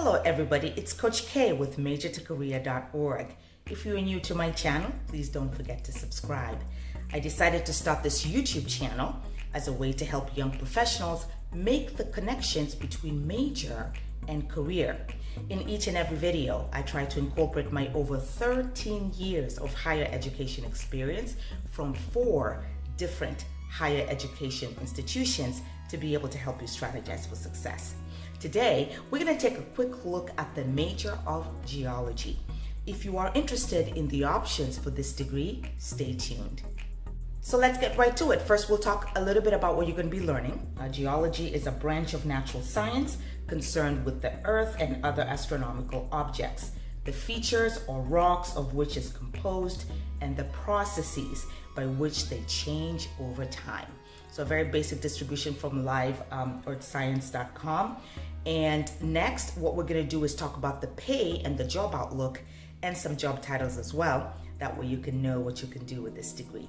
Hello everybody, it's Coach K with MajortoCareer.org. If you are new to my channel, please don't forget to subscribe. I decided to start this YouTube channel as a way to help young professionals make the connections between major and career. In each and every video, I try to incorporate my over 13 years of higher education experience from 4 different higher education institutions to be able to help you strategize for success. Today, we're going to take a quick look at the major of geology. If you are interested in the options for this degree, stay tuned. So let's get right to it. First, we'll talk a little bit about what you're going to be learning. Geology is a branch of natural science concerned with the Earth and other astronomical objects, the features or rocks of which is composed, and the processes by which they change over time. So a very basic distribution from live.earthscience.com. And next, what we're going to do is talk about the pay and the job outlook and some job titles as well. That way you can know what you can do with this degree.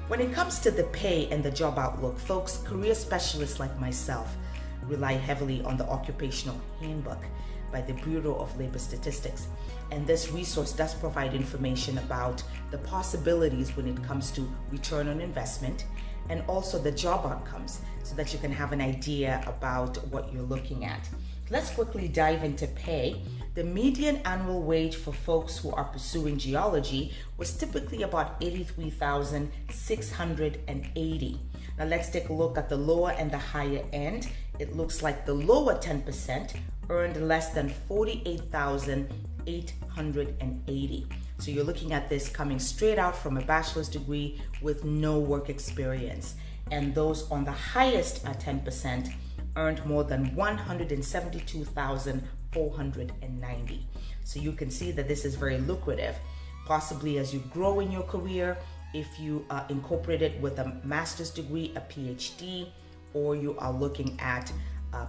When it comes to the pay and the job outlook, folks, career specialists like myself rely heavily on the Occupational Handbook by the Bureau of Labor Statistics. And this resource does provide information about the possibilities when it comes to return on investment and also the job outcomes so that you can have an idea about what you're looking at. Let's quickly dive into pay. The median annual wage for folks who are pursuing geology was typically about $83,680. Now let's take a look at the lower and the higher end. It looks like the lower 10% earned less than $48,880. So you're looking at this coming straight out from a bachelor's degree with no work experience. And those on the highest 10% earned more than $172,490. So you can see that this is very lucrative. Possibly as you grow in your career, if you incorporate it with a master's degree, a PhD, or you are looking at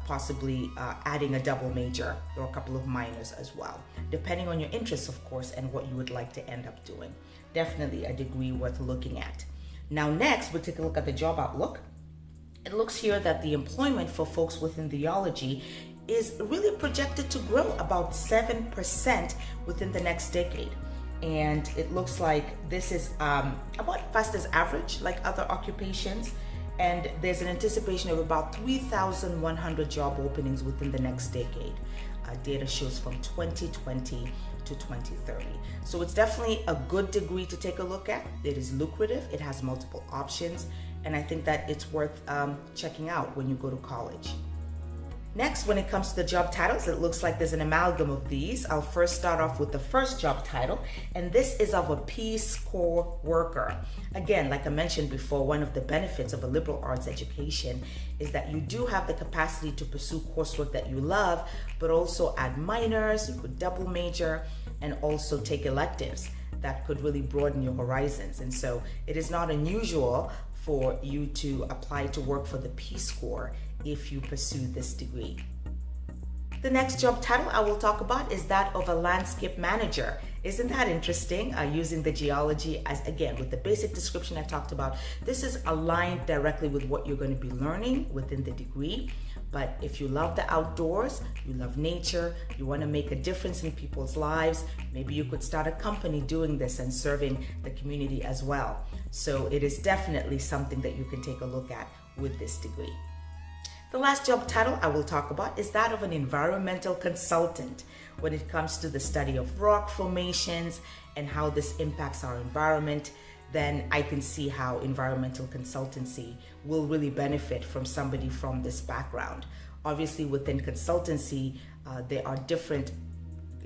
possibly adding a double major or a couple of minors as well, depending on your interests, of course, and what you would like to end up doing. Definitely a degree worth looking at. Now next, we'll take a look at the job outlook. It looks here that the employment for folks within geology is really projected to grow about 7% within the next decade. And it looks like this is about fast as average, like other occupations. And there's an anticipation of about 3,100 job openings within the next decade. Data shows from 2020 to 2030. So it's definitely a good degree to take a look at. It is lucrative, it has multiple options, and I think that it's worth checking out when you go to college. Next, when it comes to the job titles, it looks like there's an amalgam of these. I'll first start off with the first job title, and this is of a Peace Corps worker. Again, like I mentioned before, one of the benefits of a liberal arts education is that you do have the capacity to pursue coursework that you love, but also add minors, you could double major, and also take electives that could really broaden your horizons. And so it is not unusual for you to apply to work for the Peace Corps if you pursue this degree. The next job title I will talk about is that of a landscape manager. Isn't that interesting? Using the geology as, again, with the basic description I talked about, this is aligned directly with what you're going to be learning within the degree. But if you love the outdoors, you love nature, you want to make a difference in people's lives, maybe you could start a company doing this and serving the community as well. So it is definitely something that you can take a look at with this degree. The last job title I will talk about is that of an environmental consultant when it comes to the study of rock formations and how this impacts our environment. Then I can see how environmental consultancy will really benefit from somebody from this background. Obviously, within consultancy, there are different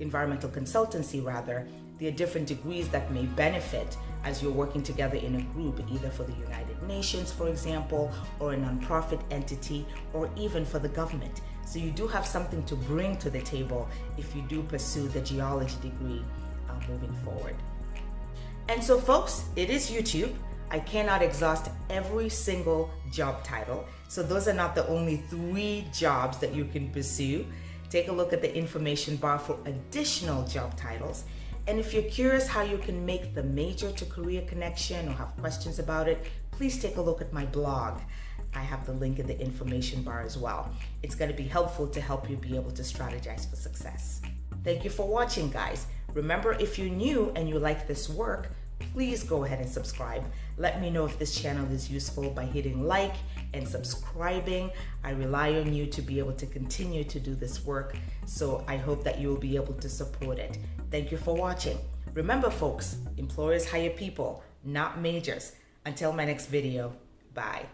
environmental consultancy rather. There are different degrees that may benefit as you're working together in a group, either for the United Nations, for example, or a nonprofit entity, or even for the government. So you do have something to bring to the table if you do pursue the geology degree moving forward. And so folks, it is YouTube. I cannot exhaust every single job title. So those are not the only 3 jobs that you can pursue. Take a look at the information bar for additional job titles. And if you're curious how you can make the major to career connection or have questions about it, please take a look at my blog. I have the link in the information bar as well. It's going to be helpful to help you be able to strategize for success. Thank you for watching, guys. Remember, if you're new and you like this work, please go ahead and subscribe. Let me know if this channel is useful by hitting like and subscribing. I rely on you to be able to continue to do this work, so I hope that you will be able to support it. Thank you for watching. Remember, folks, employers hire people, not majors. Until my next video, bye.